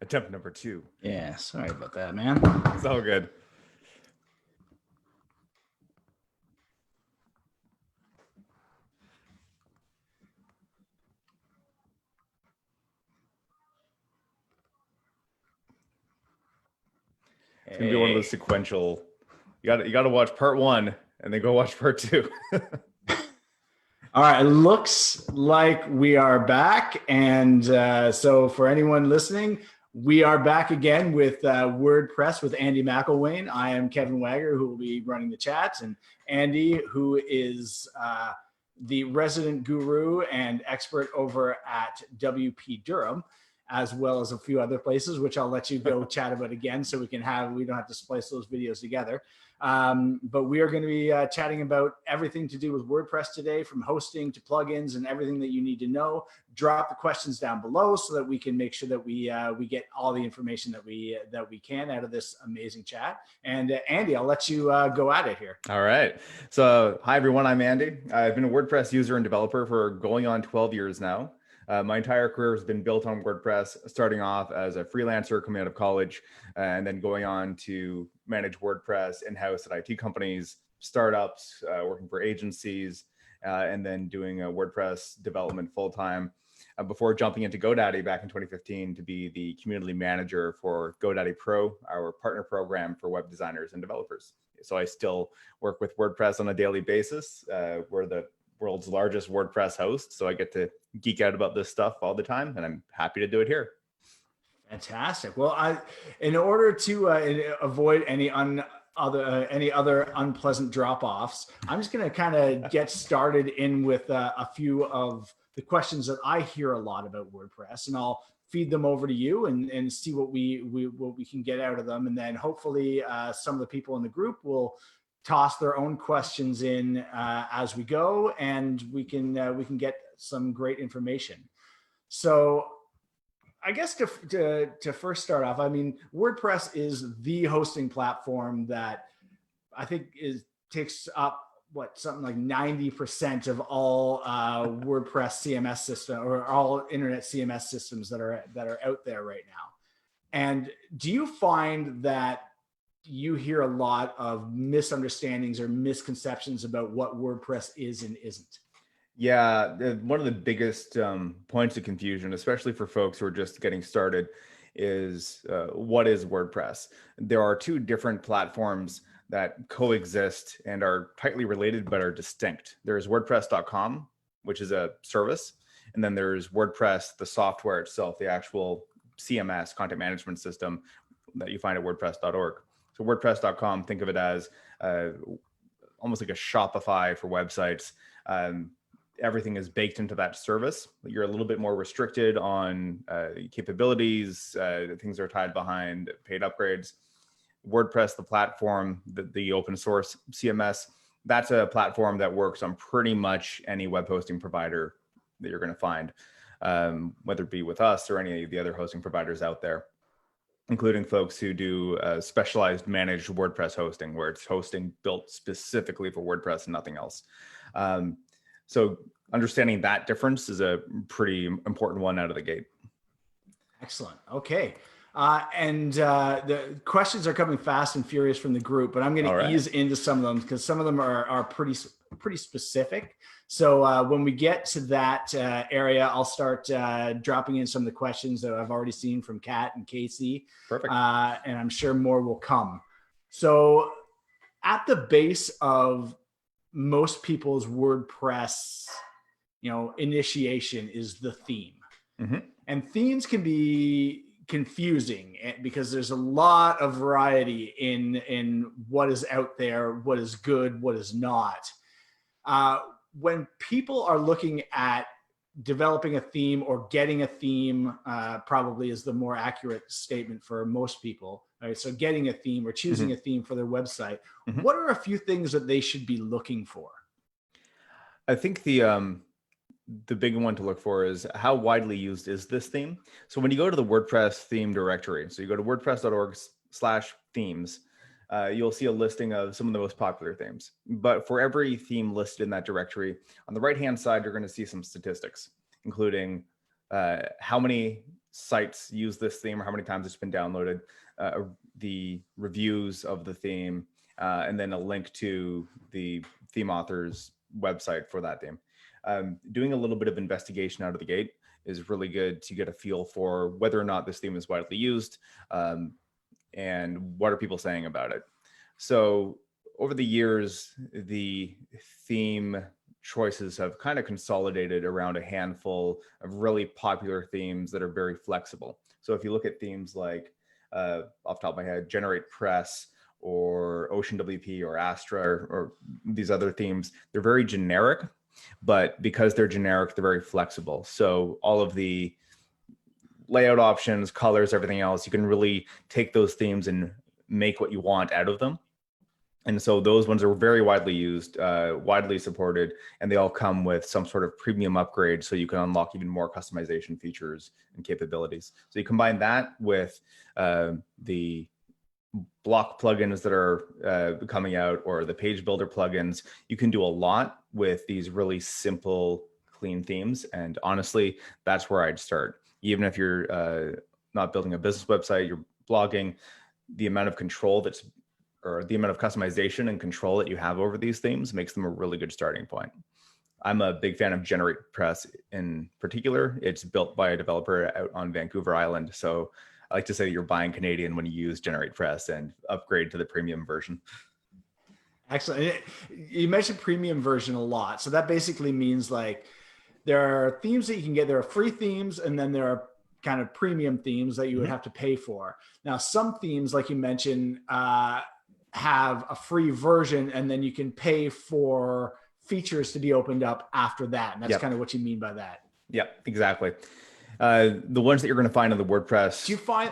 Attempt number 2. Yeah, sorry about that, man. It's all good. It's gonna be one of those sequential. You got to watch part 1 and then go watch part 2. All right, it looks like we are back. And so for anyone listening, we are back again with WordPress with Andy McIlwain. I am Kevin Wagger, who will be running the chats, and Andy, who is the resident guru and expert over at WP Durham, as well as a few other places, which I'll let you go chat about again, so we don't have to splice those videos together. But we are going to be chatting about everything to do with WordPress today, from hosting to plugins and everything that you need to know. Drop the questions down below so that we can make sure that we get all the information that we can out of this amazing chat. And Andy, I'll let you go at it here. All right. So hi, everyone. I'm Andy. I've been a WordPress user and developer for going on 12 years now. My entire career has been built on WordPress, starting off as a freelancer coming out of college, and then going on to manage WordPress in-house at IT companies, startups, working for agencies, and then doing WordPress development full-time before jumping into GoDaddy back in 2015 to be the community manager for GoDaddy Pro, our partner program for web designers and developers. So I still work with WordPress on a daily basis. We're the world's largest WordPress host, so I get to geek out about this stuff all the time, and I'm happy to do it here. Fantastic. Well, in order to avoid any other unpleasant drop-offs, I'm just going to kind of get started in with a few of the questions that I hear a lot about WordPress, and I'll feed them over to you and see what we can get out of them, and then hopefully some of the people in the group will toss their own questions in as we go, and we can get some great information. So I guess to first start off, I mean, WordPress is the hosting platform that I think takes up something like 90% of all WordPress CMS system, or all internet CMS systems that are out there right now. And do you find that you hear a lot of misunderstandings or misconceptions about what WordPress is and isn't? Yeah, one of the biggest points of confusion, especially for folks who are just getting started, is what is WordPress? There are 2 different platforms that coexist and are tightly related but are distinct. There's WordPress.com, which is a service, and then there's WordPress, the software itself, the actual CMS, content management system, that you find at WordPress.org. So WordPress.com, think of it as almost like a Shopify for websites. Everything is baked into that service. You're a little bit more restricted on capabilities. Things are tied behind paid upgrades. WordPress, the platform, the open source CMS, that's a platform that works on pretty much any web hosting provider that you're going to find, whether it be with us or any of the other hosting providers out there, including folks who do specialized managed WordPress hosting, where it's hosting built specifically for WordPress and nothing else. So understanding that difference is a pretty important one out of the gate. Excellent. Okay. And the questions are coming fast and furious from the group, but I'm going to ease into some of them because some of them are pretty specific. So when we get to that area, I'll start dropping in some of the questions that I've already seen from Kat and Casey. Perfect. And I'm sure more will come. So at the base of most people's WordPress, initiation is the theme. Mm-hmm. And themes can be confusing because there's a lot of variety in what is out there, what is good, what is not. When people are looking at developing a theme or getting a theme, probably is the more accurate statement for most people. All right, so getting a theme or choosing a theme for their website, what are a few things that they should be looking for? I think the big one to look for is how widely used is this theme? So when you go to the WordPress theme directory, so you go to wordpress.org/themes, you'll see a listing of some of the most popular themes. But for every theme listed in that directory, on the right-hand side, you're going to see some statistics, including how many sites use this theme or how many times it's been downloaded, the reviews of the theme, and then a link to the theme author's website for that theme. Doing a little bit of investigation out of the gate is really good to get a feel for whether or not this theme is widely used, and what are people saying about it. So over the years, the theme choices have kind of consolidated around a handful of really popular themes that are very flexible. So if you look at themes like, off the top of my head, GeneratePress or OceanWP or Astra or these other themes, they're very generic, but because they're generic, they're very flexible. So all of the layout options, colors, everything else, you can really take those themes and make what you want out of them. And so those ones are very widely used, widely supported, and they all come with some sort of premium upgrade so you can unlock even more customization features and capabilities. So you combine that with the block plugins that are coming out, or the page builder plugins. You can do a lot with these really simple, clean themes. And honestly, that's where I'd start. Even if you're not building a business website, you're blogging, the amount of control or the amount of customization and control that you have over these themes makes them a really good starting point. I'm a big fan of GeneratePress in particular. It's built by a developer out on Vancouver Island. So I like to say you're buying Canadian when you use GeneratePress and upgrade to the premium version. Excellent. You mentioned premium version a lot. So that basically means like there are themes that you can get. There are free themes, and then there are kind of premium themes that you would have to pay for. Now, some themes, like you mentioned, have a free version, and then you can pay for features to be opened up after that. And that's kind of what you mean by that. Yeah, exactly. The ones that you're going to find on the WordPress. Do you find,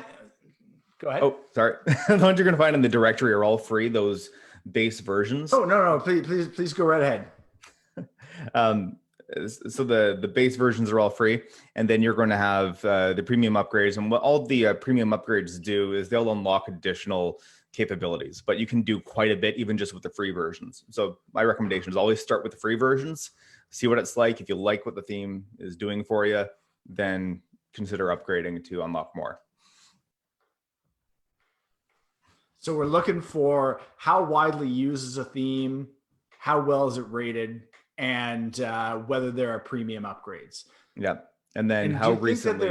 go ahead. Oh, sorry. The ones you're going to find in the directory are all free, those base versions. Oh, no, please go right ahead. So the base versions are all free, and then you're going to have the premium upgrades. And what all the premium upgrades do is they'll unlock additional capabilities, but you can do quite a bit even just with the free versions. So my recommendation is always start with the free versions, see what it's like. If you like what the theme is doing for you, then consider upgrading to unlock more. So we're looking for how widely used is a theme, how well is it rated, and whether there are premium upgrades. Yeah. And then how recently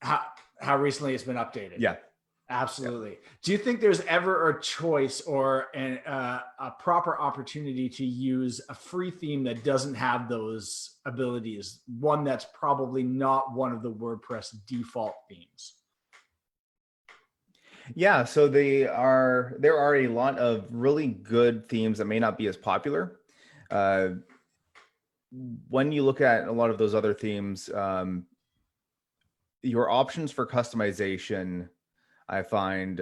how recently it's been updated. Yeah. Absolutely. Yeah. Do you think there's ever a choice or a proper opportunity to use a free theme that doesn't have those abilities? One that's probably not one of the WordPress default themes. Yeah, so there are a lot of really good themes that may not be as popular. When you look at a lot of those other themes, your options for customization, I find,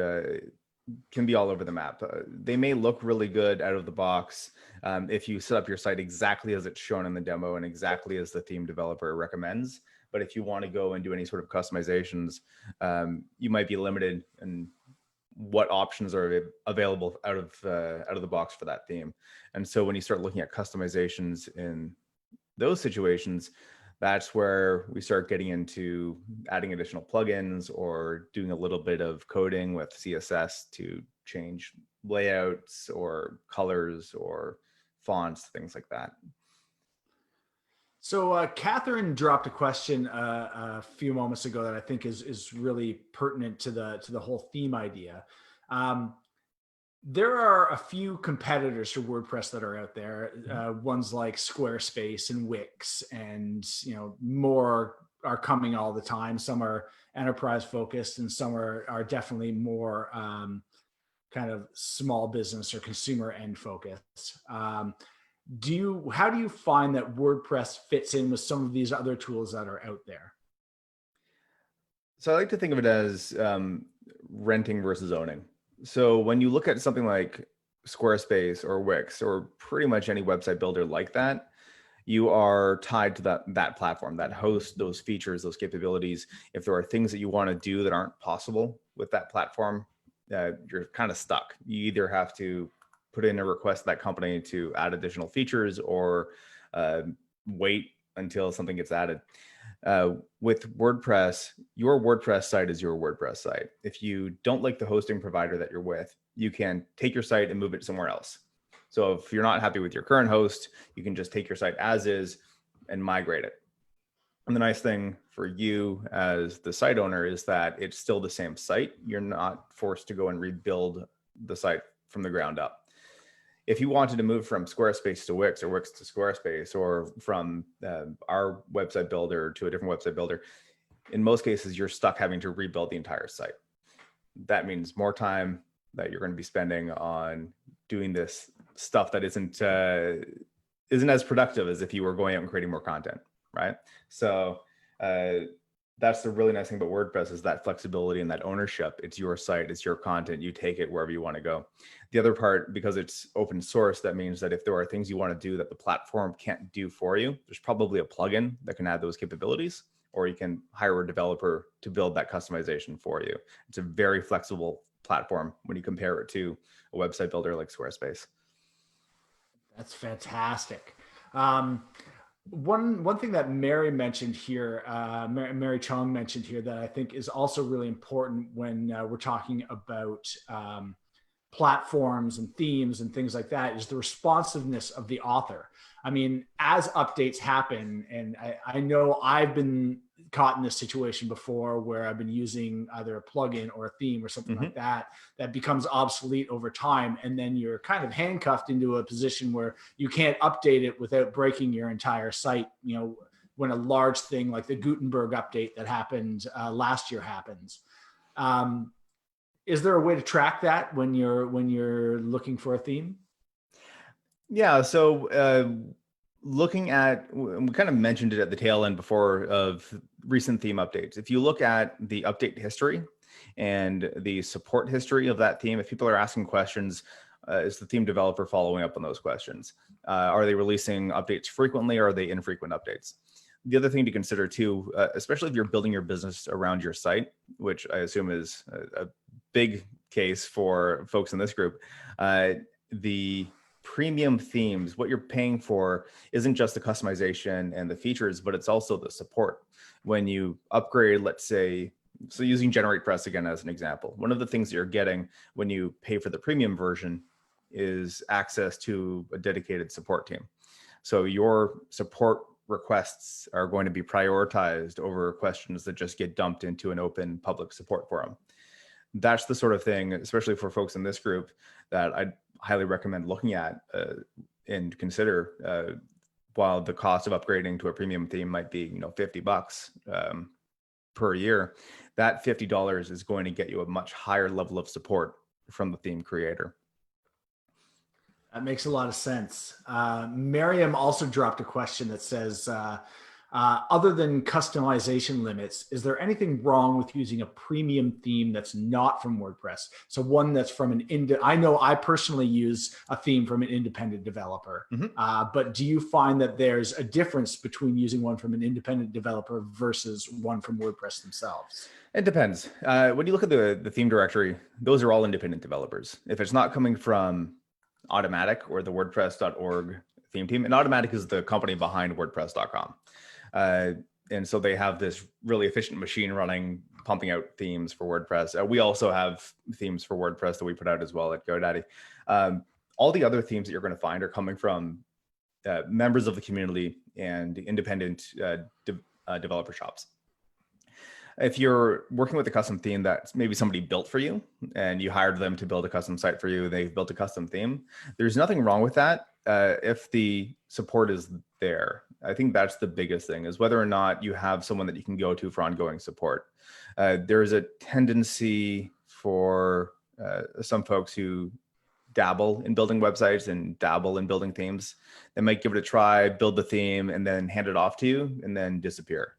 can be all over the map. They may look really good out of the box if you set up your site exactly as it's shown in the demo and exactly as the theme developer recommends. But if you want to go and do any sort of customizations, you might be limited in what options are available out of the box for that theme. And so when you start looking at customizations in those situations, that's where we start getting into adding additional plugins or doing a little bit of coding with CSS to change layouts or colors or fonts, things like that. So Catherine dropped a question a few moments ago that I think is really pertinent to the whole theme idea. There are a few competitors to WordPress that are out there. Ones like Squarespace and Wix, and more are coming all the time. Some are enterprise focused, and some are definitely more kind of small business or consumer end focused. How do you find that WordPress fits in with some of these other tools that are out there? So I like to think of it as renting versus owning. So when you look at something like Squarespace or Wix or pretty much any website builder like that, you are tied to that platform, that host, those features, those capabilities. If there are things that you want to do that aren't possible with that platform, you're kind of stuck. You either have to put in a request to that company to add additional features or wait until something gets added. With WordPress, your WordPress site is your WordPress site. If you don't like the hosting provider that you're with, you can take your site and move it somewhere else. So if you're not happy with your current host, you can just take your site as is and migrate it. And the nice thing for you as the site owner is that it's still the same site. You're not forced to go and rebuild the site from the ground up. If you wanted to move from Squarespace to Wix or Wix to Squarespace, or from our website builder to a different website builder, in most cases, you're stuck having to rebuild the entire site. That means more time that you're going to be spending on doing this stuff that isn't as productive as if you were going out and creating more content, right? So that's the really nice thing about WordPress, is that flexibility and that ownership. It's your site, it's your content, you take it wherever you want to go. The other part, because it's open source, that means that if there are things you want to do that the platform can't do for you, there's probably a plugin that can add those capabilities, or you can hire a developer to build that customization for you. It's a very flexible platform when you compare it to a website builder like Squarespace. That's fantastic. One thing that Mary mentioned here, Mary Chong mentioned here, that I think is also really important when we're talking about platforms and themes and things like that, is the responsiveness of the author. I mean, as updates happen, and I know I've been caught in this situation before where I've been using either a plugin or a theme or something like that, that becomes obsolete over time. And then you're kind of handcuffed into a position where you can't update it without breaking your entire site. You know, when a large thing like the Gutenberg update that happened last year happens. Is there a way to track that when you're looking for a theme? Yeah. So looking at, we kind of mentioned it at the tail end before, of recent theme updates. If you look at the update history and the support history of that theme, if people are asking questions, is the theme developer following up on those questions? Are they releasing updates frequently, or are they infrequent updates? The other thing to consider too, especially if you're building your business around your site, which I assume is a big case for folks in this group, the premium themes, what you're paying for isn't just the customization and the features, but it's also the support. When you upgrade, let's say, so using GeneratePress again as an example, one of the things that you're getting when you pay for the premium version is access to a dedicated support team. So your support requests are going to be prioritized over questions that just get dumped into an open public support forum. That's the sort of thing, especially for folks in this group, that I'd highly recommend looking at and consider. While the cost of upgrading to a premium theme might be, $50 per year, that $50 is going to get you a much higher level of support from the theme creator. That makes a lot of sense. Miriam also dropped a question that says, other than customization limits, is there anything wrong with using a premium theme that's not from WordPress? So one that's from I know I personally use a theme from an independent developer, but do you find that there's a difference between using one from an independent developer versus one from WordPress themselves? It depends. When you look at the theme directory, those are all independent developers. If it's not coming from Automatic or the WordPress.org theme team, and Automatic is the company behind WordPress.com. And so they have this really efficient machine running, pumping out themes for WordPress. We also have themes for WordPress that we put out as well at GoDaddy. All the other themes that you're going to find are coming from members of the community and independent developer shops. If you're working with a custom theme that maybe somebody built for you and you hired them to build a custom site for you, they've built a custom theme, there's nothing wrong with that if the support is there. I think that's the biggest thing, is whether or not you have someone that you can go to for ongoing support. There's a tendency for some folks who dabble in building websites and dabble in building themes. They might give it a try, build the theme, and then hand it off to you and then disappear.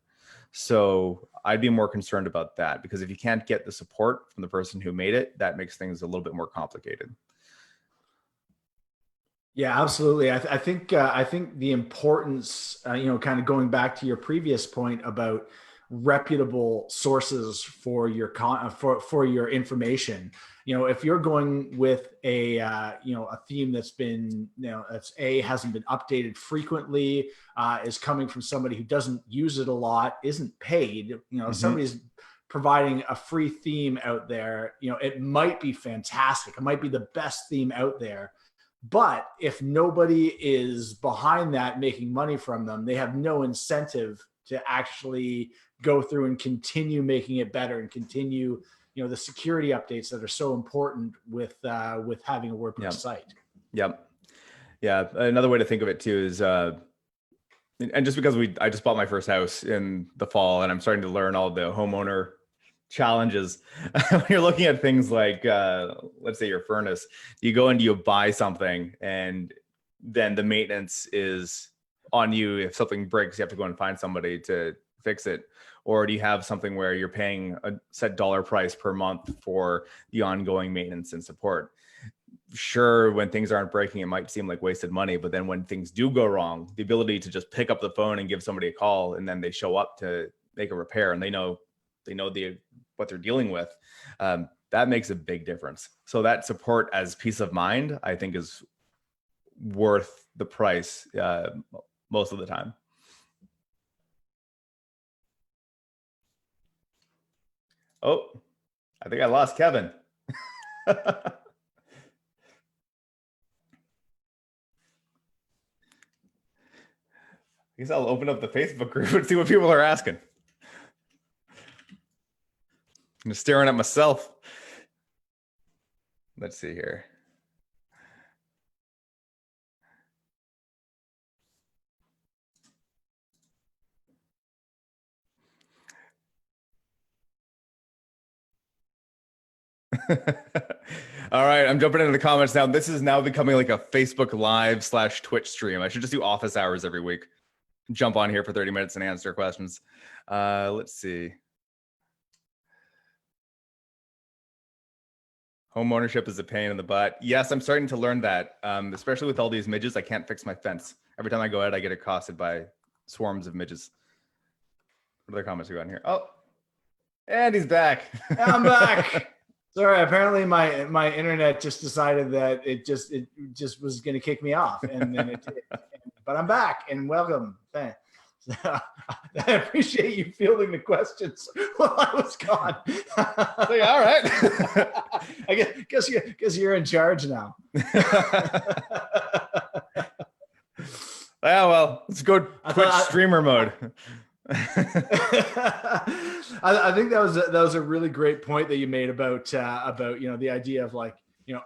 So I'd be more concerned about that, because if you can't get the support from the person who made it, that makes things a little bit more complicated. Yeah, absolutely. I think the importance, kind of going back to your previous point about reputable sources for your for your information. If you're going with a a theme that's been hasn't been updated frequently, is coming from somebody who doesn't use it a lot, isn't paid, somebody's providing a free theme out there, it might be fantastic. It might be the best theme out there. But if nobody is behind that making money from them, they have no incentive to actually go through and continue making it better and continue, the security updates that are so important with having a WordPress site. Yep. Yeah. Another way to think of it too is, and just because I just bought my first house in the fall and I'm starting to learn all the homeowner challenges. When you're looking at things like, let's say your furnace, you go and you buy something and then the maintenance is on you. If something breaks, you have to go and find somebody to fix it. Or do you have something where you're paying a set dollar price per month for the ongoing maintenance and support? Sure, when things aren't breaking, it might seem like wasted money, but then when things do go wrong, the ability to just pick up the phone and give somebody a call and then they show up to make a repair and they know what they're dealing with, that makes a big difference. So that support as peace of mind, I think, is worth the price most of the time. Oh, I think I lost Kevin. I guess I'll open up the Facebook group and see what people are asking. I'm just staring at myself. Let's see here. All right, I'm jumping into the comments now. This is now becoming like a Facebook Live / Twitch stream. I should just do office hours every week. Jump on here for 30 minutes and answer questions. Let's see. Home ownership is a pain in the butt. Yes, I'm starting to learn that, especially with all these midges. I can't fix my fence. Every time I go out, I get accosted by swarms of midges. What other comments we got in here? Oh, and he's back. I'm back. Sorry, apparently my internet just decided that it just was going to kick me off, and then it did. But I'm back and welcome. Thanks. I appreciate you fielding the questions while I was gone. Like, all right. I guess you're in charge now. Yeah, well, let's go Twitch streamer mode. I think that was a really great point that you made about the idea of like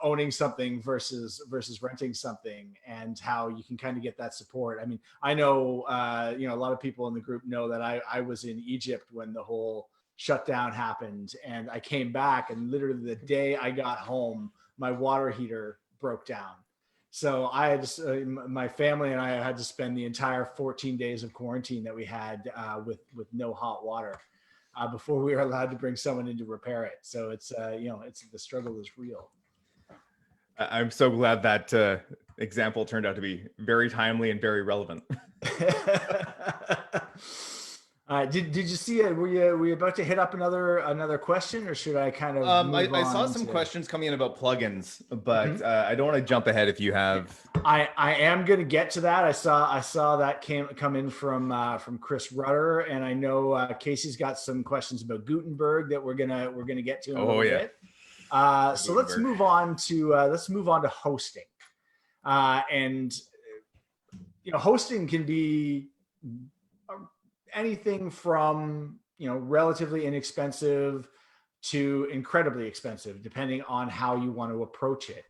owning something versus renting something, and how you can kind of get that support. I mean, I know a lot of people in the group know that I was in Egypt when the whole shutdown happened, and I came back, and literally the day I got home, my water heater broke down. So I had to, my family and I had to spend the entire 14 days of quarantine that we had with no hot water before we were allowed to bring someone in to repair it. So it's the struggle is real. I'm so glad that example turned out to be very timely and very relevant. Did you see it? Were you about to hit up another question, or should I kind of? I saw some questions coming in about plugins, but I don't want to jump ahead if you have. I am going to get to that. I saw that come in from Chris Rutter, and I know Casey's got some questions about Gutenberg that we're gonna get to in a little bit. So let's move on to hosting, and hosting can be anything from relatively inexpensive to incredibly expensive, depending on how you want to approach it.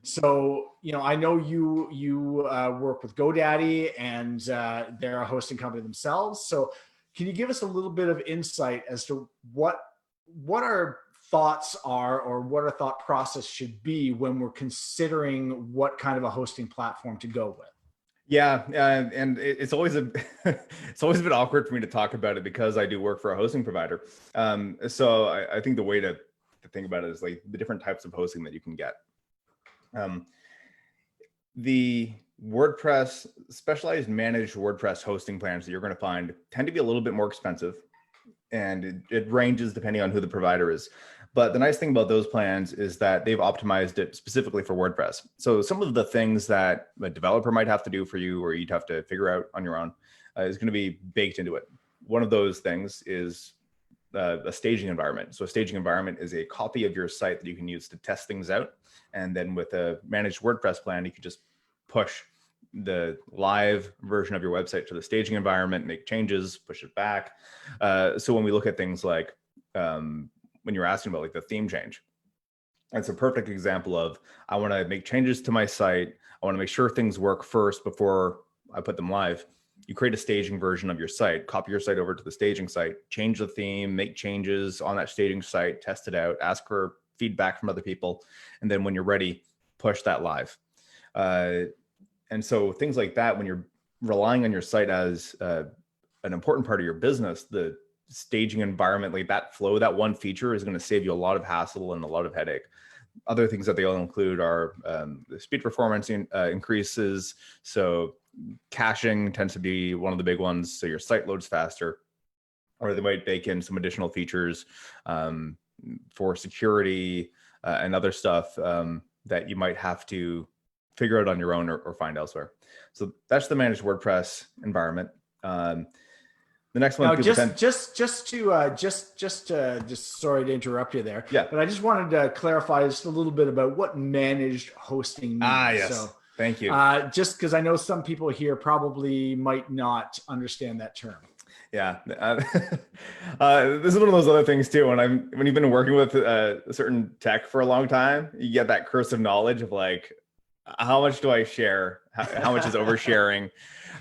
So I know you work with GoDaddy, and they're a hosting company themselves. So can you give us a little bit of insight as to what our thoughts are, or what our thought process should be when we're considering what kind of a hosting platform to go with? Yeah, and it's always it's always a bit awkward for me to talk about it because I do work for a hosting provider. So I think the way to think about it is like the different types of hosting that you can get. The specialized managed WordPress hosting plans that you're going to find tend to be a little bit more expensive. and it ranges depending on who the provider is. But the nice thing about those plans is that they've optimized it specifically for WordPress. So some of the things that a developer might have to do for you, or you'd have to figure out on your own, is going to be baked into it. One of those things is a staging environment. So a staging environment is a copy of your site that you can use to test things out. And then with a managed WordPress plan, you can just push the live version of your website to the staging environment, make changes, push it back. So when we look at things like, when you're asking about like the theme change, that's a perfect example of, I want to make changes to my site. I want to make sure things work first before I put them live. You create a staging version of your site, copy your site over to the staging site, change the theme, make changes on that staging site, test it out, ask for feedback from other people. And then when you're ready, push that live. And so things like that, when you're relying on your site as an important part of your business, the staging environment, like that flow, that one feature is going to save you a lot of hassle and a lot of headache. Other things that they all include are the speed performance increases. So caching tends to be one of the big ones. So your site loads faster, or they might bake in some additional features for security and other stuff that you might have to figure out on your own or find elsewhere. So that's the managed WordPress environment. The next one, now, just sorry to interrupt you there. Yeah. But I just wanted to clarify just a little bit about what managed hosting means. Yes. So, thank you. Just because I know some people here probably might not understand that term. Yeah. This is one of those other things too. When you've been working with a certain tech for a long time, you get that curse of knowledge of like, how much do I share? How much is oversharing?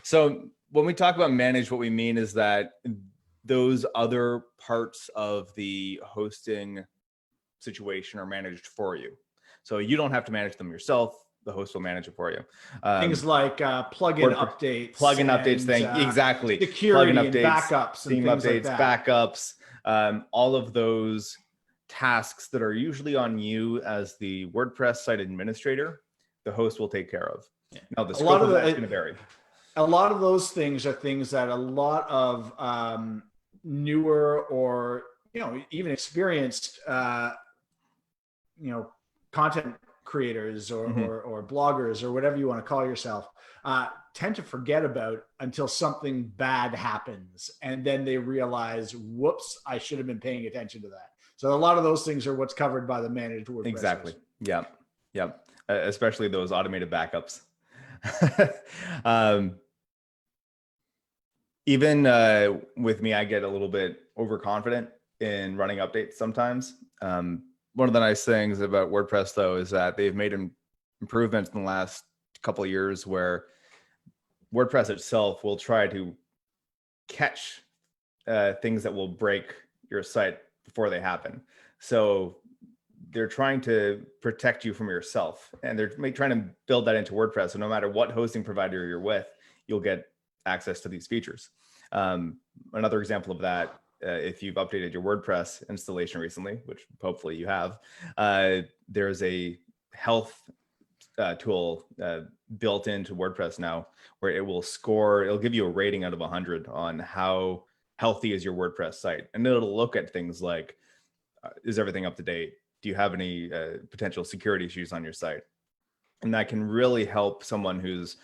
So when we talk about managed, what we mean is that those other parts of the hosting situation are managed for you. So you don't have to manage them yourself. The host will manage it for you. Things like plugin updates. Plugin updates, exactly. Security plugin and backups and theme things updates, like that. backups, all of those tasks that are usually on you as the WordPress site administrator, the host will take care of. Yeah. Now, the scope of that's going to vary. A lot of those things are things that a lot of newer or even experienced content creators or bloggers or whatever you want to call yourself tend to forget about until something bad happens, and then they realize, whoops, I should have been paying attention to that. So a lot of those things are what's covered by the managed WordPress. Exactly. Yeah. Especially those automated backups. Even with me, I get a little bit overconfident in running updates sometimes. One of the nice things about WordPress, though, is that they've made improvements in the last couple of years where WordPress itself will try to catch things that will break your site before they happen. So they're trying to protect you from yourself, and they're trying to build that into WordPress. So no matter what hosting provider you're with, you'll get access to these features. Another example of that, if you've updated your WordPress installation recently, which hopefully you have, there's a health tool built into WordPress now, where it'll give you a rating out of 100 on how healthy is your WordPress site. And it'll look at things like, is everything up to date? Do you have any potential security issues on your site? And that can really help someone who's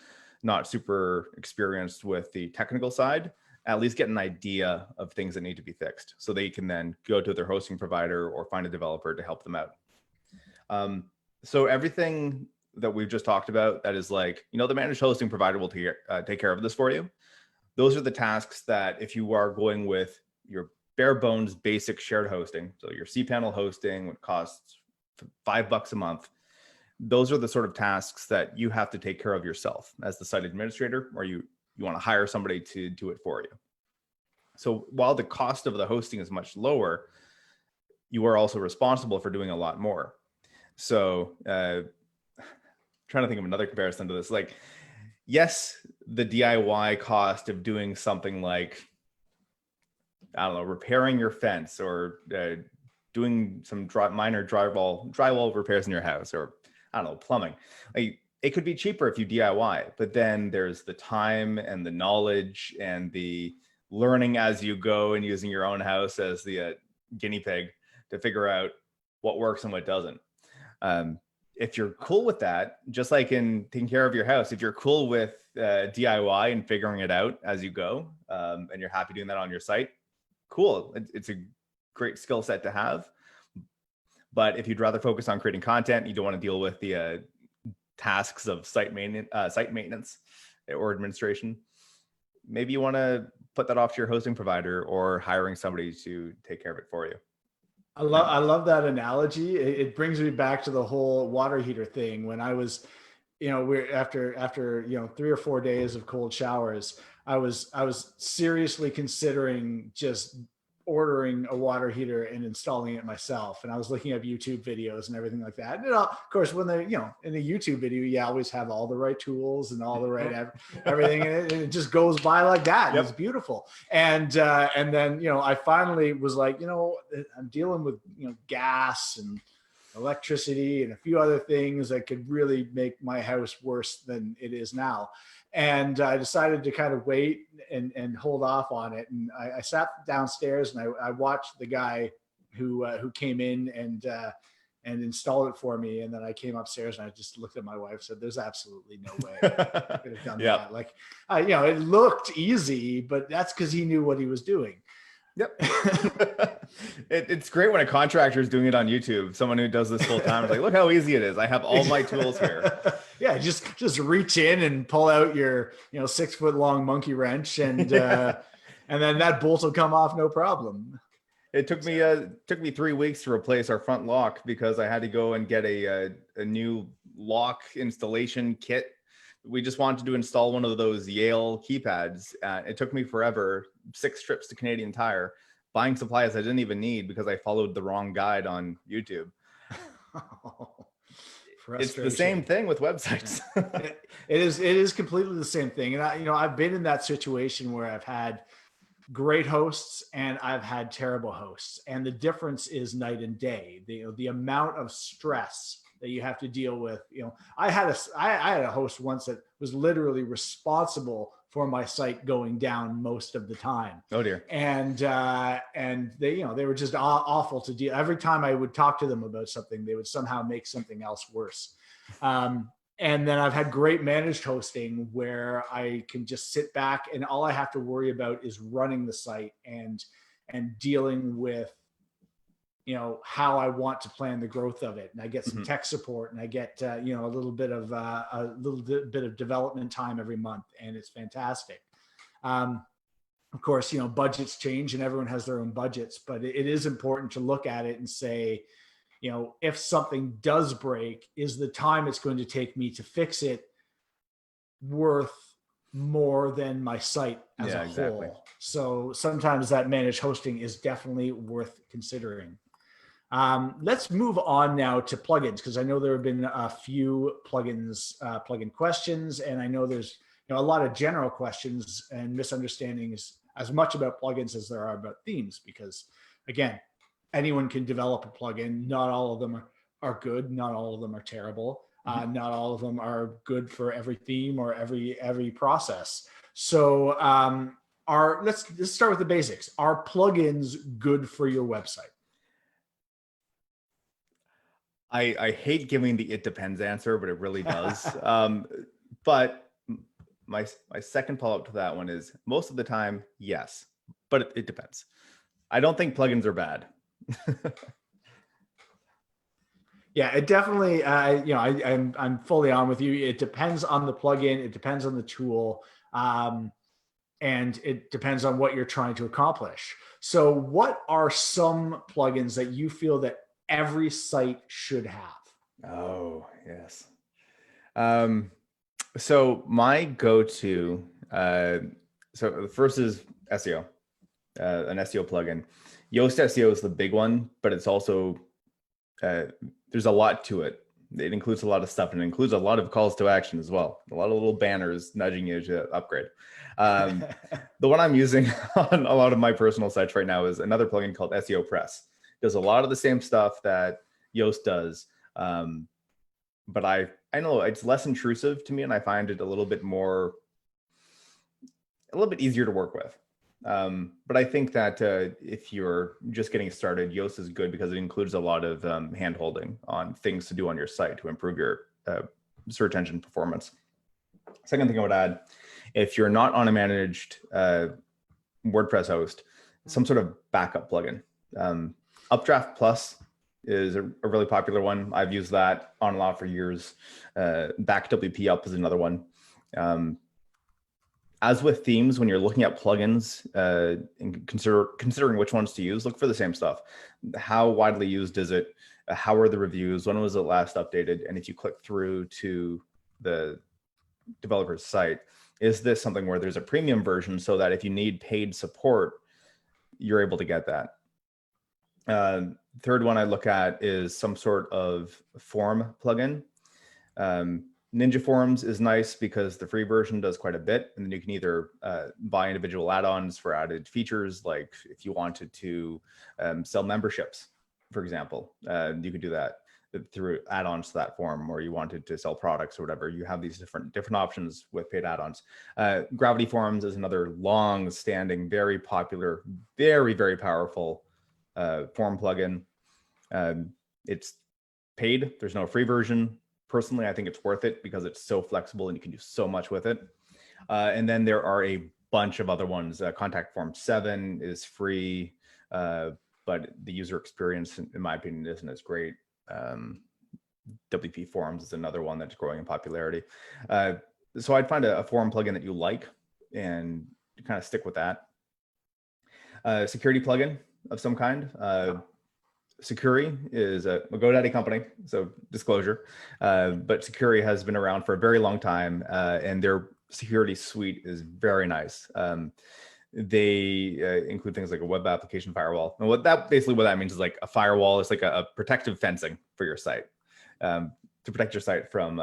not super experienced with the technical side at least get an idea of things that need to be fixed, so they can then go to their hosting provider or find a developer to help them out. So everything that we've just talked about, that is like, the managed hosting provider will take care of this for you. Those are the tasks that if you are going with your bare bones basic shared hosting, so your cPanel hosting would cost $5 a month. Those are the sort of tasks that you have to take care of yourself as the site administrator, or you want to hire somebody to do it for you. So while the cost of the hosting is much lower, you are also responsible for doing a lot more. So trying to think of another comparison to this, like, yes, the DIY cost of doing something like, I don't know, repairing your fence or doing some minor drywall repairs in your house, or I don't know, plumbing. Like, it could be cheaper if you DIY, but then there's the time and the knowledge and the learning as you go and using your own house as the guinea pig to figure out what works and what doesn't. If you're cool with that, just like in taking care of your house, if you're cool with DIY and figuring it out as you go, and you're happy doing that on your site, cool. It's a great skill set to have. But if you'd rather focus on creating content, you don't want to deal with the tasks of site maintenance or administration, maybe you want to put that off to your hosting provider or hiring somebody to take care of it for you. I love that analogy. It brings me back to the whole water heater thing. When I was, we're after 3 or 4 days of cold showers, I was seriously considering just ordering a water heater and installing it myself. And I was looking at YouTube videos and everything like that. And of course, when they, in a YouTube video, you always have all the right tools and all the right everything, and it just goes by like that. Yep. It's beautiful. And then, I finally was like, I'm dealing with, gas and electricity and a few other things that could really make my house worse than it is now. And I decided to kind of wait and hold off on it. And I sat downstairs and I watched the guy who came in and installed it for me. And then I came upstairs and I just looked at my wife and said, there's absolutely no way I could have done that. Like, it looked easy, but that's because he knew what he was doing. Yep. It's great when a contractor is doing it on YouTube. Someone who does this full time is like, look how easy it is. I have all my tools here. Yeah, just reach in and pull out your 6 foot long monkey wrench and then that bolt will come off no problem. It took me 3 weeks to replace our front lock because I had to go and get a new lock installation kit. We just wanted to install one of those Yale keypads. It took me forever, 6 trips to Canadian Tire, buying supplies I didn't even need because I followed the wrong guide on YouTube. It's the same thing with websites. It is completely the same thing. And I've been in that situation where I've had great hosts and I've had terrible hosts. And the difference is night and day. The amount of stress that you have to deal with. I had a host once that was literally responsible for my site going down most of the time. Oh dear. And they were just awful to deal. Every time I would talk to them about something, they would somehow make something else worse. And then I've had great managed hosting where I can just sit back and all I have to worry about is running the site and dealing with how I want to plan the growth of it. And I get some tech support and I get, a little bit of development time every month. And it's fantastic. Of course, budgets change and everyone has their own budgets, but it is important to look at it and say, if something does break, is the time it's going to take me to fix it worth more than my site as a whole? So sometimes that managed hosting is definitely worth considering. Let's move on now to plugins, because I know there have been a few plugin questions, and I know there's a lot of general questions and misunderstandings as much about plugins as there are about themes, because again, anyone can develop a plugin. Not all of them are good. Not all of them are terrible. Not all of them are good for every theme or every process. So let's start with the basics. Are plugins good for your website? I hate giving the "it depends" answer, but it really does. But my second follow-up to that one is most of the time, yes, but it depends. I don't think plugins are bad. Yeah, it definitely, I'm fully on with you. It depends on the plugin. It depends on the tool. And it depends on what you're trying to accomplish. So what are some plugins that you feel that every site should have? Oh, yes. So my go-to, so the first is SEO, an SEO plugin. Yoast SEO is the big one, but it's also, there's a lot to it. It includes a lot of stuff, and it includes a lot of calls to action as well. A lot of little banners nudging you to upgrade. The one I'm using on a lot of my personal sites right now is another plugin called SEO Press. It does a lot of the same stuff that Yoast does, but I know it's less intrusive to me, and I find it a little bit easier to work with. But I think that if you're just getting started, Yoast is good because it includes a lot of hand holding on things to do on your site to improve your search engine performance. Second thing I would add, if you're not on a managed WordPress host, some sort of backup plugin. Updraft Plus is a really popular one. I've used that on and off for years. BackWP Up is another one. As with themes, when you're looking at plugins and considering which ones to use, look for the same stuff. How widely used is it? How are the reviews? When was it last updated? And if you click through to the developer's site, is this something where there's a premium version so that if you need paid support, you're able to get that? Third one I look at is some sort of form plugin. Ninja Forms is nice because the free version does quite a bit, and then you can either buy individual add-ons for added features, like if you wanted to sell memberships, for example, you could do that through add-ons to that form, or you wanted to sell products or whatever. You have these different options with paid add-ons. Gravity Forms is another long-standing, very popular, very, very powerful form plugin. It's paid. There's no free version. Personally, I think it's worth it because it's so flexible and you can do so much with it. And then there are a bunch of other ones. Contact Form 7 is free, but the user experience, in my opinion, isn't as great. WP Forms is another one that's growing in popularity. So I'd find a form plugin that you like and kind of stick with that. Security plugin of some kind. Sucuri is a GoDaddy company, so disclosure, but Sucuri has been around for a very long time, and their security suite is very nice. They include things like a web application firewall. And what that means is like a firewall is like a protective fencing for your site, to protect your site from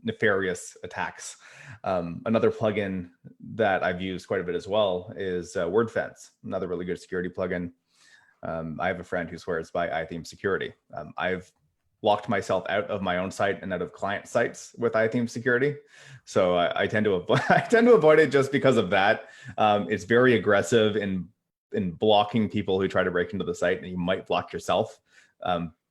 nefarious attacks. Another plugin that I've used quite a bit as well is WordFence, another really good security plugin. I have a friend who swears by iTheme security. I've locked myself out of my own site and out of client sites with iTheme security. So I tend to avoid it just because of that. It's very aggressive in blocking people who try to break into the site, and you might block yourself.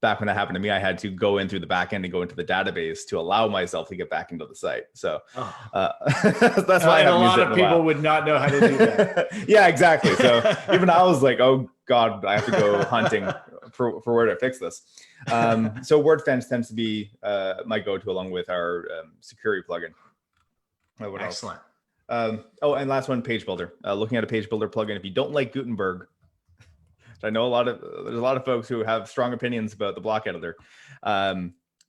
Back when that happened to me, I had to go in through the back end and go into the database to allow myself to get back into the site. So that's why a lot of people would not know how to do that. Yeah, exactly. So even I was like, oh God, I have to go hunting for where to fix this. So WordFence tends to be my go-to along with our security plugin. What Excellent. Else? And last one, Page Builder. Looking at a Page Builder plugin, if you don't like Gutenberg, I know there's a lot of folks who have strong opinions about the block editor.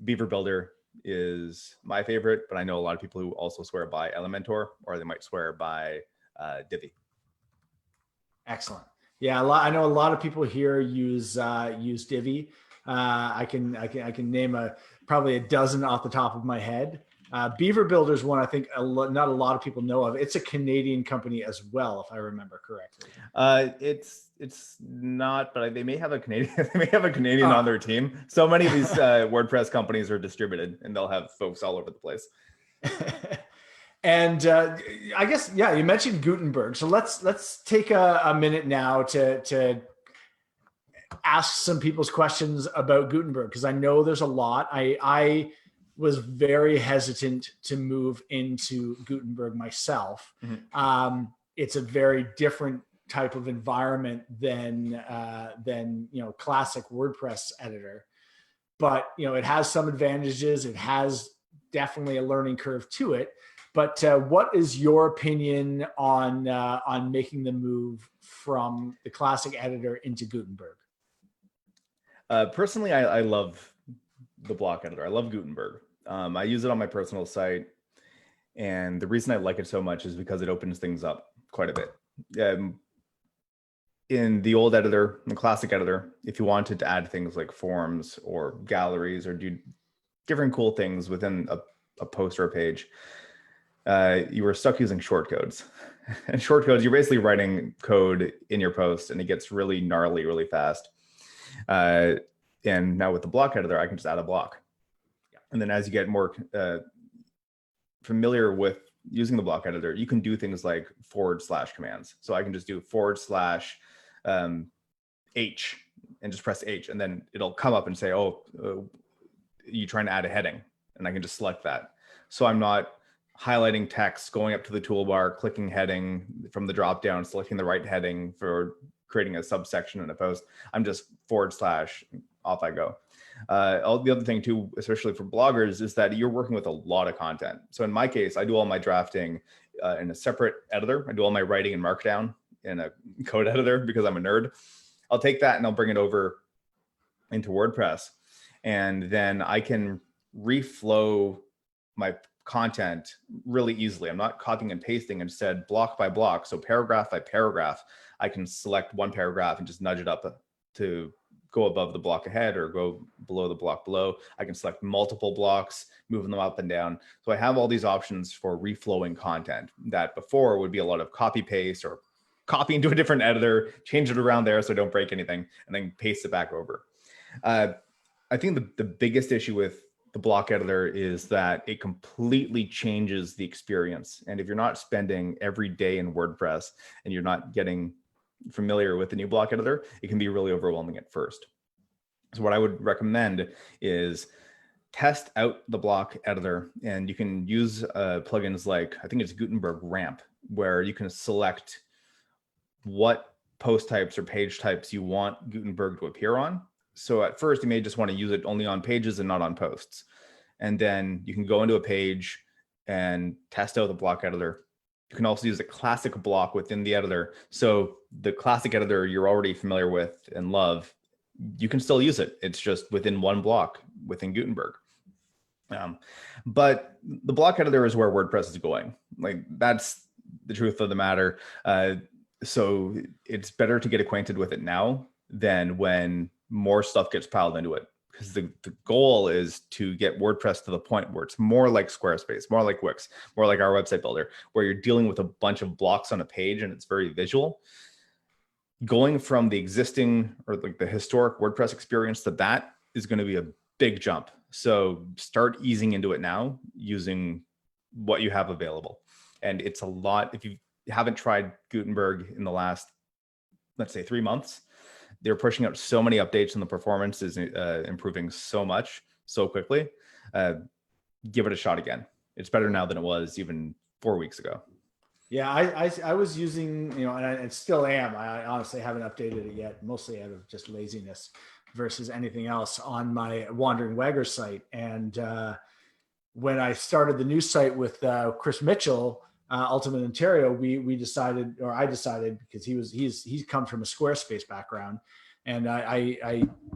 Beaver Builder is my favorite, but I know a lot of people who also swear by Elementor, or they might swear by Divi. Excellent. Yeah, I know a lot of people here use Divi. I can name probably a dozen off the top of my head. Beaver Builders one I think not a lot of people know of. It's a Canadian company as well, if I remember correctly. It's not, but they may have a Canadian on their team. So many of these WordPress companies are distributed, and they'll have folks all over the place. And I guess, yeah, you mentioned Gutenberg. So let's take a minute now to ask some people's questions about Gutenberg, because I know there's a lot. I was very hesitant to move into Gutenberg myself. Mm-hmm. It's a very different type of environment than classic WordPress editor, but it has some advantages. It has definitely a learning curve to it. But what is your opinion on making the move from the classic editor into Gutenberg? Personally, I love the block editor. I love Gutenberg. I use it on my personal site, and the reason I like it so much is because it opens things up quite a bit. In the old editor, the classic editor, if you wanted to add things like forms or galleries or do different cool things within a post or a page, you were stuck using shortcodes. And shortcodes, you're basically writing code in your post, and it gets really gnarly really fast. And now with the block editor, I can just add a block. And then as you get more familiar with using the block editor, you can do things like / commands. So I can just do / H and just press H, and then it'll come up and say, oh, you trying to add a heading, and I can just select that. So I'm not highlighting text, going up to the toolbar, clicking heading from the drop down, selecting the right heading for creating a subsection in a post. I'm just / off I go. The other thing too, especially for bloggers, is that you're working with a lot of content. So in my case, I do all my drafting in a separate editor. I do all my writing in Markdown in a code editor because I'm a nerd. I'll take that and I'll bring it over into WordPress, and then I can reflow my content really easily. I'm not copying and pasting, instead block by block. So paragraph by paragraph, I can select one paragraph and just nudge it up to go above the block ahead or go below the block below. I can select multiple blocks, moving them up and down. So I have all these options for reflowing content that before would be a lot of copy paste or copy into a different editor, change it around there so I don't break anything, and then paste it back over. I think the biggest issue with the block editor is that it completely changes the experience. And if you're not spending every day in WordPress and you're not getting familiar with the new block editor, it can be really overwhelming at first. So what I would recommend is test out the block editor, and you can use plugins like, I think it's Gutenberg Ramp, where you can select what post types or page types you want Gutenberg to appear on. So at first you may just want to use it only on pages and not on posts. And then you can go into a page and test out the block editor. You can also use a classic block within the editor. So the classic editor you're already familiar with and love, you can still use it. It's just within one block within Gutenberg. But the block editor is where WordPress is going. Like, that's the truth of the matter. So it's better to get acquainted with it now than when more stuff gets piled into it. Because the goal is to get WordPress to the point where it's more like Squarespace, more like Wix, more like our website builder, where you're dealing with a bunch of blocks on a page and it's very visual. Going from the existing or like the historic WordPress experience to that is going to be a big jump. So start easing into it now using what you have available. And it's a lot. If you haven't tried Gutenberg in the last, let's say 3 months, they're pushing out so many updates and the performance is improving so much, so quickly. Give it a shot again. It's better now than it was even 4 weeks ago. Yeah, I was using, and I still am. I honestly haven't updated it yet, mostly out of just laziness versus anything else, on my Wandering Wagger site. And when I started the new site with Chris Mitchell, Ultimate Ontario, we decided, or I decided, because he's come from a Squarespace background, and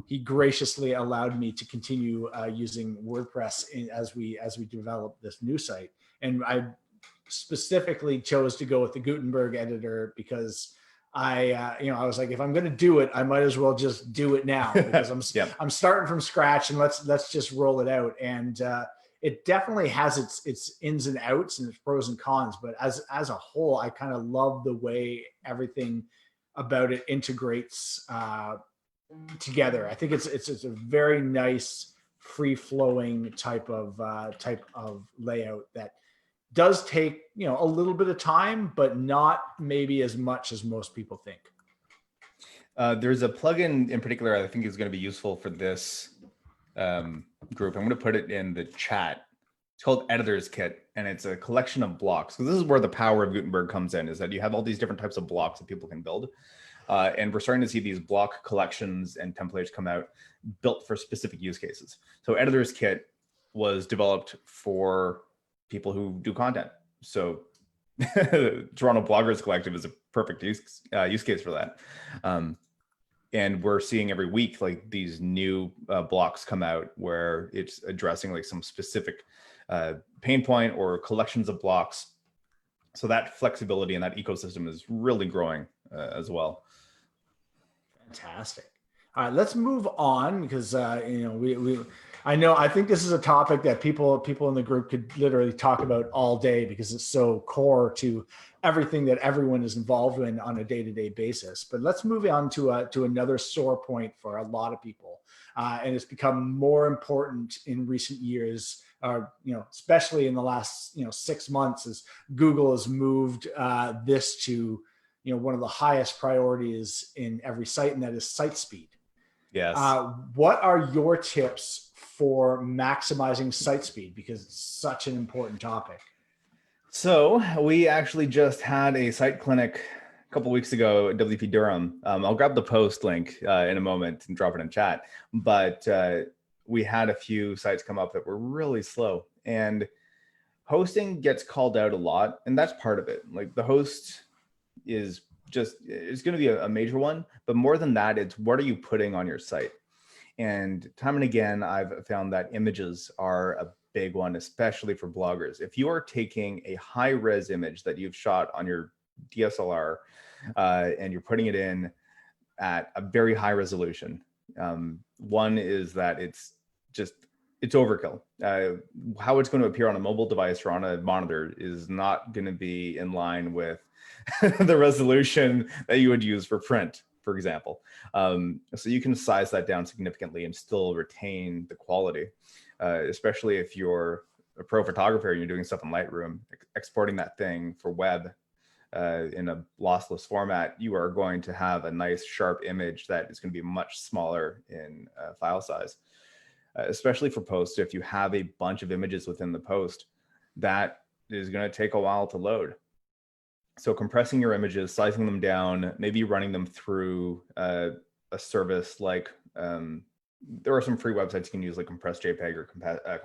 he graciously allowed me to continue using WordPress as we develop this new site. And I specifically chose to go with the Gutenberg editor because I was like, if I'm going to do it, I might as well just do it now, because I'm starting from scratch, and let's just roll it out. And it definitely has its ins and outs and its pros and cons, but as a whole, I kind of love the way everything about it integrates together. I think it's a very nice, free flowing type of layout that does take a little bit of time, but not maybe as much as most people think. There's a plugin in particular I think is going to be useful for this group. I'm going to put it in the chat. It's called Editor's Kit, and it's a collection of blocks. So this is where the power of Gutenberg comes in, is that you have all these different types of blocks that people can build. And we're starting to see these block collections and templates come out built for specific use cases. So Editor's Kit was developed for people who do content. So Toronto Bloggers Collective is a perfect use case for that. And we're seeing every week like these new blocks come out where it's addressing like some specific pain point or collections of blocks. So that flexibility and that ecosystem is really growing as well. Fantastic. All right, let's move on, because I think this is a topic that people in the group could literally talk about all day, because it's so core to everything that everyone is involved in on a day-to-day basis. But let's move on to another sore point for a lot of people, and it's become more important in recent years especially in the last 6 months, as Google has moved this to one of the highest priorities in every site, and that is site speed. Yes. What are your tips for maximizing site speed, because it's such an important topic? So we actually just had a site clinic a couple weeks ago at WP Durham. I'll grab the post link in a moment and drop it in chat. But we had a few sites come up that were really slow, and hosting gets called out a lot, and that's part of it. Like, the host is going to be a major one, but more than that, it's what are you putting on your site? And time and again, I've found that images are a big one, especially for bloggers. If you are taking a high res image that you've shot on your DSLR and you're putting it in at a very high resolution, one is that it's overkill. How it's going to appear on a mobile device or on a monitor is not going to be in line with the resolution that you would use for print, for example. So you can size that down significantly and still retain the quality, especially if you're a pro photographer and you're doing stuff in Lightroom, exporting that thing for web in a lossless format. You are going to have a nice sharp image that is going to be much smaller in file size, especially for posts. If you have a bunch of images within the post, that is going to take a while to load. So compressing your images, sizing them down, maybe running them through a service like, there are some free websites you can use, like CompressJPEG or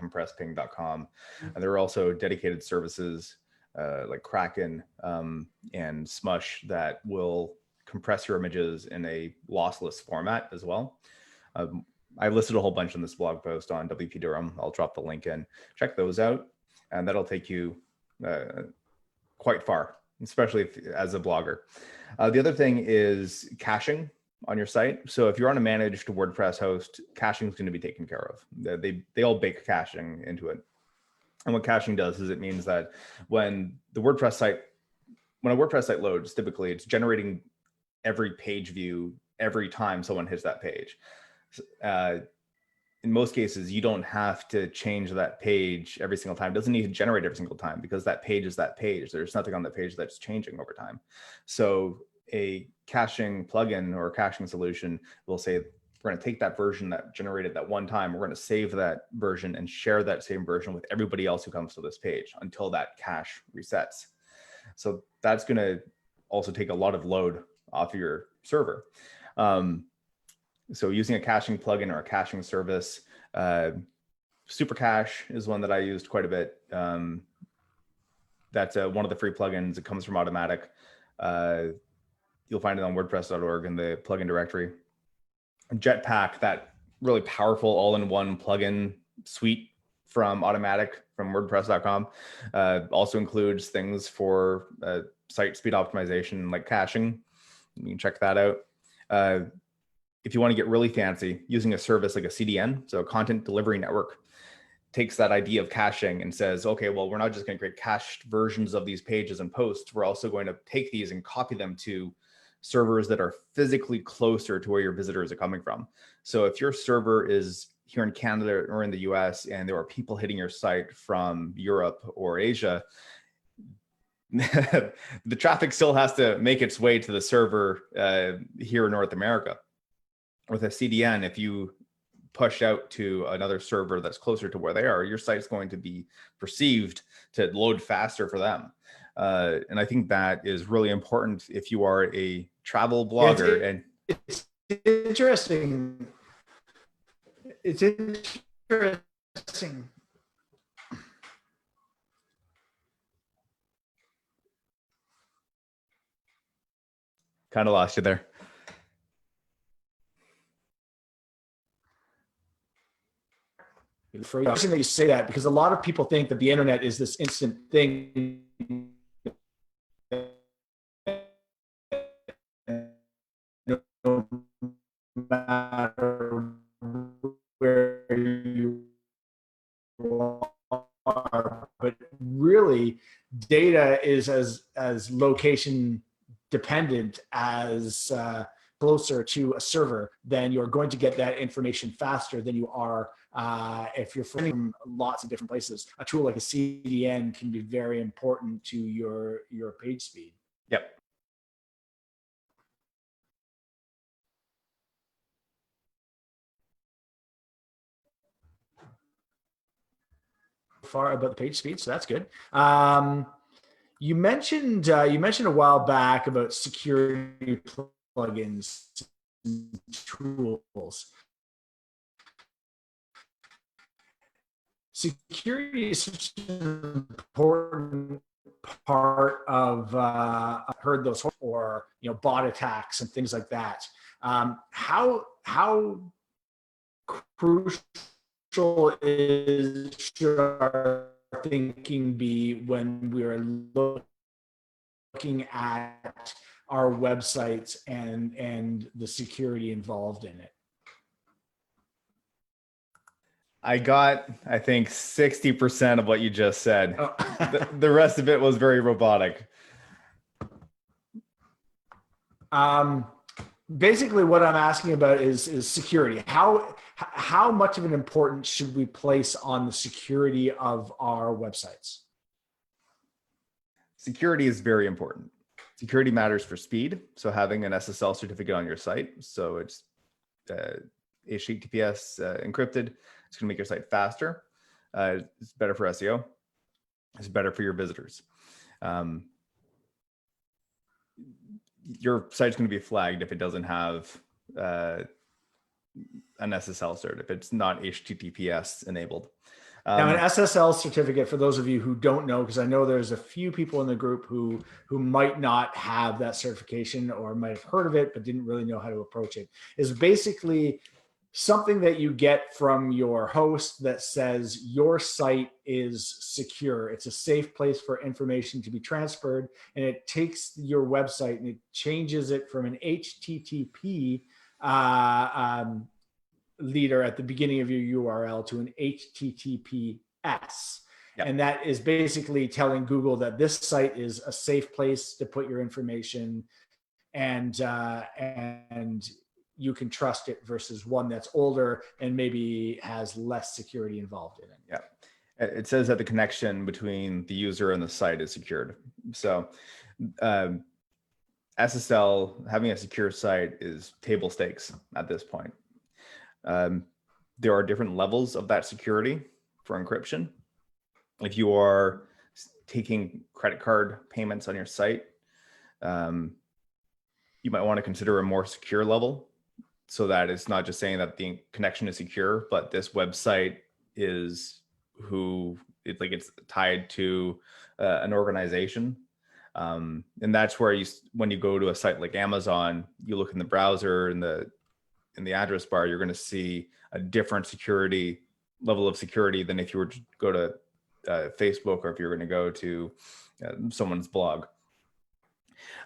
CompressPing.com. And there are also dedicated services like Kraken and Smush that will compress your images in a lossless format as well. I listed a whole bunch in this blog post on WP Durham. I'll drop the link in. Check those out, and that'll take you quite far, especially as a blogger. The other thing is caching on your site. So if you're on a managed WordPress host, caching is going to be taken care of. They all bake caching into it. And what caching does is it means that when a WordPress site loads, typically it's generating every page view every time someone hits that page. In most cases, you don't have to change that page every single time. It doesn't need to generate every single time, because that page is that page. There's nothing on the page that's changing over time. So a caching plugin or a caching solution will say, we're going to take that version that generated that one time, we're going to save that version and share that same version with everybody else who comes to this page until that cache resets. So that's going to also take a lot of load off of your server. So using a caching plugin or a caching service, Supercache is one that I used quite a bit. That's one of the free plugins. It comes from Automatic. You'll find it on WordPress.org in the plugin directory. Jetpack, that really powerful all-in-one plugin suite from Automatic from WordPress.com, also includes things for site speed optimization like caching. You can check that out. If you want to get really fancy, using a service like a CDN, so a content delivery network, takes that idea of caching and says, okay, well, we're not just going to create cached versions of these pages and posts. We're also going to take these and copy them to servers that are physically closer to where your visitors are coming from. So if your server is here in Canada or in the US and there are people hitting your site from Europe or Asia, the traffic still has to make its way to the server here in North America. With a CDN, if you push out to another server that's closer to where they are, your site's going to be perceived to load faster for them. And I think that is really important if you are a travel blogger. It's interesting. It's interesting. Kind of lost you there. Interesting that you say that, because a lot of people think that the internet is this instant thing. No matter where you are, but really data is as location dependent as closer to a server, then you're going to get that information faster than you are if you're from lots of different places, a tool like a CDN can be very important to your page speed. Yep. Far about the page speed, so that's good. You mentioned a while back about security plugins and tools. Security is such an important part of I've heard those, or bot attacks and things like that. How crucial should our thinking be when we're looking at our websites and the security involved in it? I got, I think, 60% of what you just said. Oh. The rest of it was very robotic. Basically, what I'm asking about is security. How much of an importance should we place on the security of our websites? Security is very important. Security matters for speed. So having an SSL certificate on your site, so it's HTTPS encrypted, it's going to make your site faster. It's better for SEO. It's better for your visitors. Your site's going to be flagged if it doesn't have an SSL cert, if it's not HTTPS enabled. Now, an SSL certificate, for those of you who don't know, because I know there's a few people in the group who might not have that certification or might have heard of it but didn't really know how to approach it, is basically something that you get from your host that says your site is secure. It's a safe place for information to be transferred, and it takes your website and it changes it from an HTTP leader at the beginning of your URL to an HTTPS. Yep. And that is basically telling Google that this site is a safe place to put your information, and you can trust it, versus one that's older and maybe has less security involved in it. Yeah. It says that the connection between the user and the site is secured. So SSL, having a secure site, is table stakes at this point. There are different levels of that security for encryption. If you are taking credit card payments on your site, you might want to consider a more secure level, so that it's not just saying that the connection is secure, but this website is it's tied to an organization. And that's where when you go to a site like Amazon, you look in the browser, in the address bar, you're going to see a different security level of security than if you were to go to Facebook, or if you're going to go to someone's blog.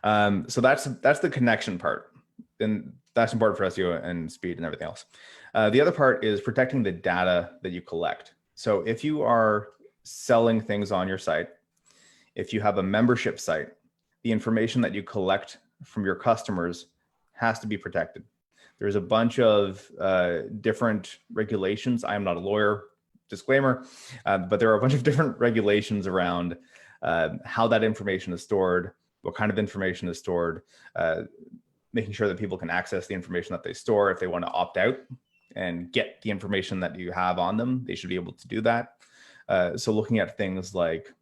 So that's the connection part. And that's important for SEO and speed and everything else. The other part is protecting the data that you collect. So if you are selling things on your site, if you have a membership site, the information that you collect from your customers has to be protected. There's a bunch of different regulations. I am not a lawyer, disclaimer, but there are a bunch of different regulations around how that information is stored, what kind of information is stored, making sure that people can access the information that they store. If they want to opt out and get the information that you have on them, they should be able to do that. So looking at things like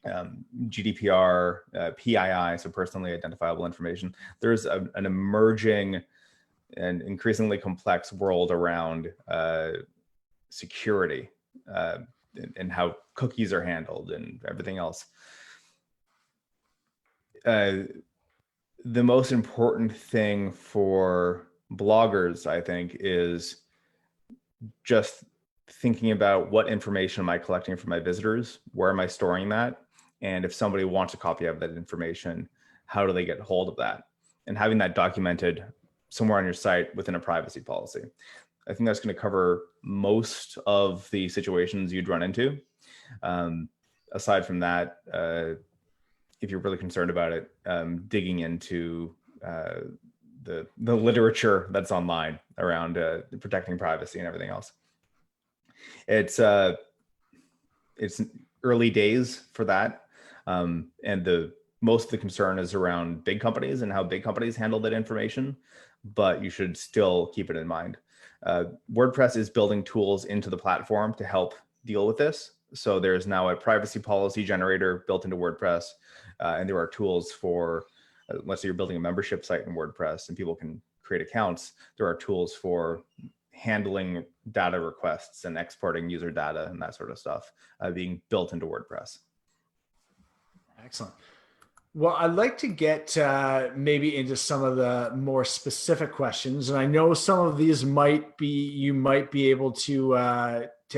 GDPR, PII, so personally identifiable information, there's an emerging and increasingly complex world around security and how cookies are handled and everything else. The most important thing for bloggers, I think, is just thinking about what information am I collecting from my visitors? Where am I storing that? And if somebody wants a copy of that information, how do they get hold of that? And having that documented somewhere on your site within a privacy policy. I think that's going to cover most of the situations you'd run into. Aside from that, if you're really concerned about it, digging into the literature that's online around protecting privacy and everything else. It's early days for that. And most of the concern is around big companies and how big companies handle that information, but you should still keep it in mind. WordPress is building tools into the platform to help deal with this. So there's now a privacy policy generator built into WordPress, and there are tools for, let's say you're building a membership site in WordPress and people can create accounts. There are tools for handling data requests and exporting user data and that sort of stuff being built into WordPress. Excellent. Well, I'd like to get maybe into some of the more specific questions, and I know some of these you might be able to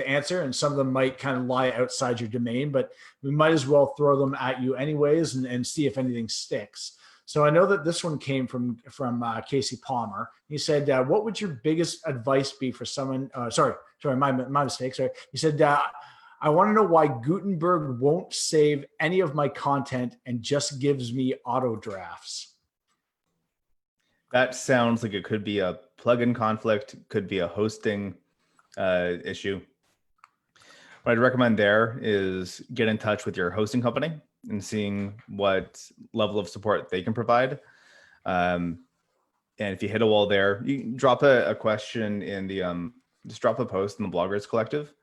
answer, and some of them might kind of lie outside your domain. But we might as well throw them at you anyways, and see if anything sticks. So I know that this one came from Casey Palmer. He said, "What would your biggest advice be for someone?" Sorry, my mistake. Sorry. He said, I want to know why Gutenberg won't save any of my content and just gives me auto drafts. That sounds like it could be a plugin conflict, could be a hosting issue. What I'd recommend there is get in touch with your hosting company and seeing what level of support they can provide. And if you hit a wall there, you can drop a question in the, just drop a post in the Bloggers Collective.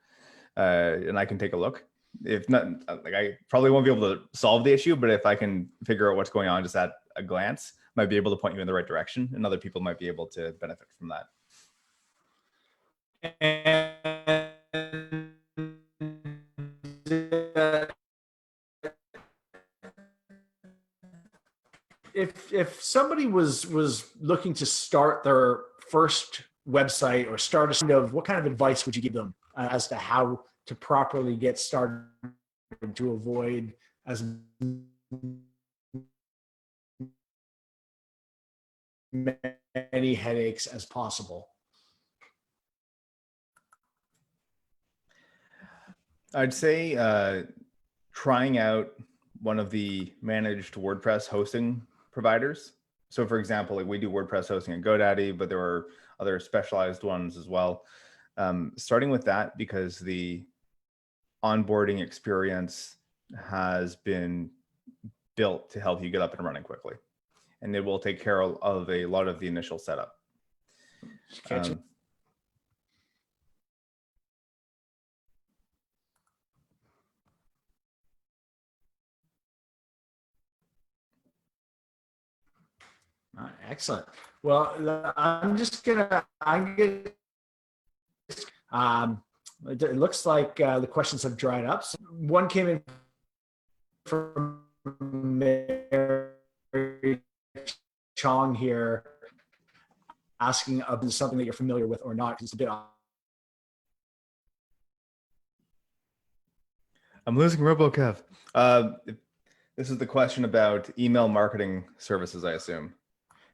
And I can take a look. If not, like I probably won't be able to solve the issue, but if I can figure out what's going on just at a glance, might be able to point you in the right direction, and other people might be able to benefit from that. And if somebody was looking to start their first website or start what kind of advice would you give them as to how to properly get started to avoid as many headaches as possible? I'd say trying out one of the managed WordPress hosting providers. So for example, like we do WordPress hosting at GoDaddy, but there are other specialized ones as well. Starting with that, because the onboarding experience has been built to help you get up and running quickly, and it will take care of a lot of the initial setup. Excellent. Well, it looks like the questions have dried up. So one came in from Mary Chong here, asking about something that you're familiar with or not, because it's a bit. I'm losing RoboKev. This is the question about email marketing services, I assume.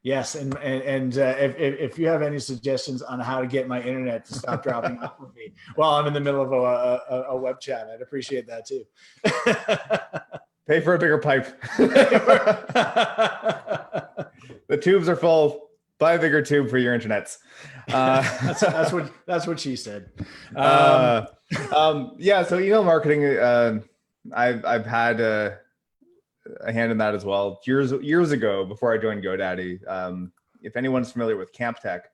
Yes, and if you have any suggestions on how to get my internet to stop dropping off of me while I'm in the middle of a web chat, I'd appreciate that too. Pay for a bigger pipe. The tubes are full. Buy a bigger tube for your internets. That's what she said. Yeah. So email marketing, I've had a hand in that as well. Years ago, before I joined GoDaddy, if anyone's familiar with Camp Tech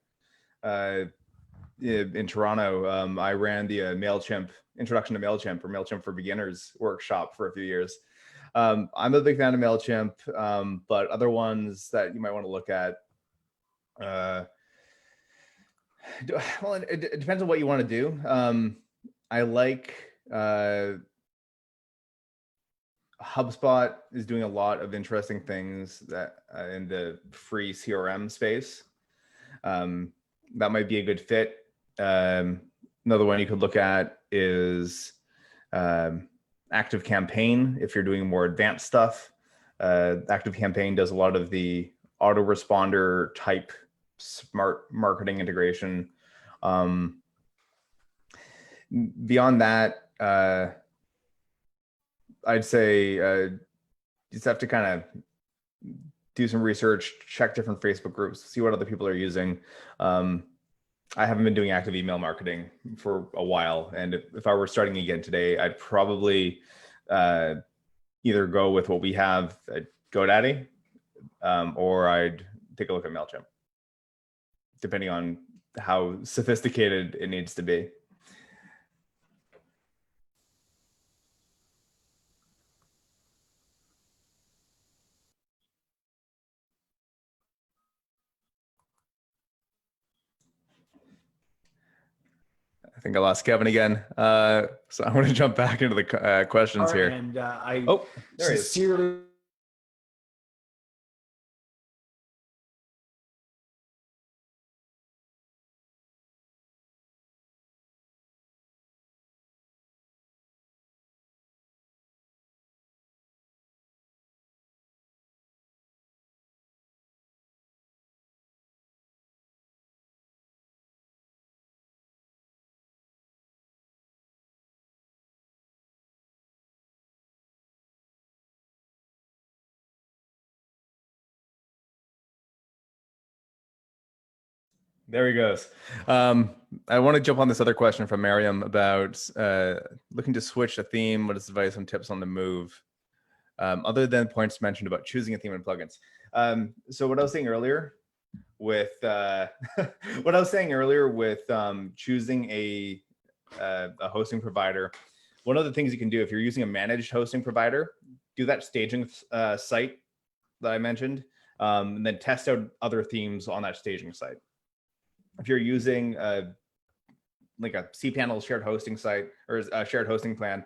in Toronto, I ran the Mailchimp Introduction to Mailchimp, or Mailchimp for Beginners workshop for a few years. I'm a big fan of Mailchimp, but other ones that you might want to look at. Well, it depends on what you want to do. I like HubSpot is doing a lot of interesting things that in the free CRM space. That might be a good fit. Another one you could look at is ActiveCampaign if you're doing more advanced stuff. ActiveCampaign does a lot of the autoresponder type smart marketing integration. Beyond that, I'd say you just have to kind of do some research, check different Facebook groups, see what other people are using. I haven't been doing active email marketing for a while. And if I were starting again today, I'd probably either go with what we have at GoDaddy, or I'd take a look at Mailchimp, depending on how sophisticated it needs to be. I think I lost Kevin again. So I want to jump back into the questions here. And I there he is. sincerely There he goes. I want to jump on this other question from Miriam about looking to switch a theme. What is advice and tips on the move? Other than points mentioned about choosing a theme and plugins. So what I was saying earlier with choosing a hosting provider, one of the things you can do if you're using a managed hosting provider, do that staging site that I mentioned, and then test out other themes on that staging site. If you're using like a cPanel shared hosting site or a shared hosting plan,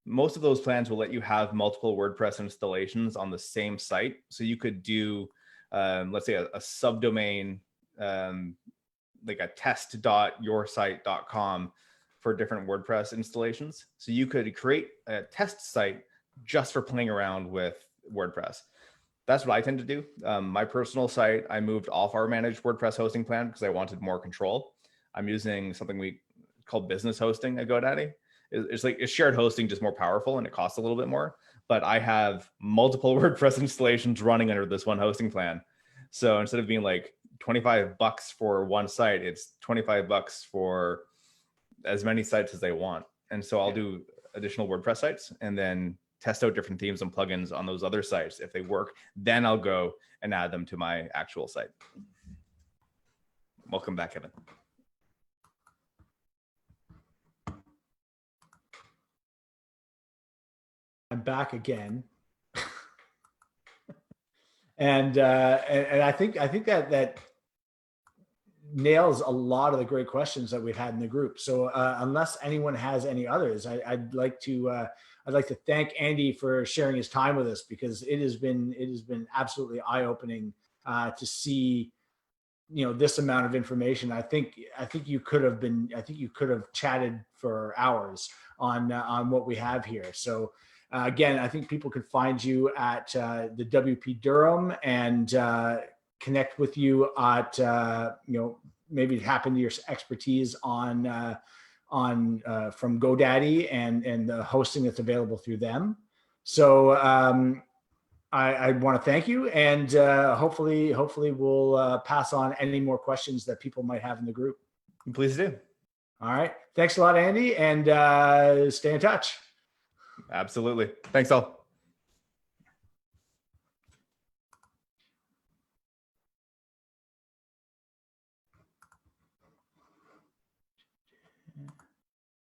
most of those plans will let you have multiple WordPress installations on the same site. So you could do, let's say, a subdomain, like a test.yoursite.com for different WordPress installations. So you could create a test site just for playing around with WordPress. That's what I tend to do. My personal site, I moved off our managed WordPress hosting plan because I wanted more control. I'm using something we call business hosting at GoDaddy. It's like it's shared hosting, just more powerful, and it costs a little bit more. But I have multiple WordPress installations running under this one hosting plan. So instead of being like $25 for one site, it's $25 for as many sites as they want. And so I'll do additional WordPress sites and then test out different themes and plugins on those other sites. If they work, then I'll go and add them to my actual site. Welcome back, Kevin. I'm back again. and I think that nails a lot of the great questions that we've had in the group. So unless anyone has any others, I'd like to thank Andy for sharing his time with us, because it has been absolutely eye-opening to see, this amount of information. I think you could have chatted for hours on what we have here. So again, I think people can find you at the WP Durham and connect with you at maybe tap into your expertise on from GoDaddy and the hosting that's available through them. So I want to thank you, and hopefully we'll pass on any more questions that people might have in the group. Please do. All right. Thanks a lot, Andy, and stay in touch. Absolutely. Thanks all.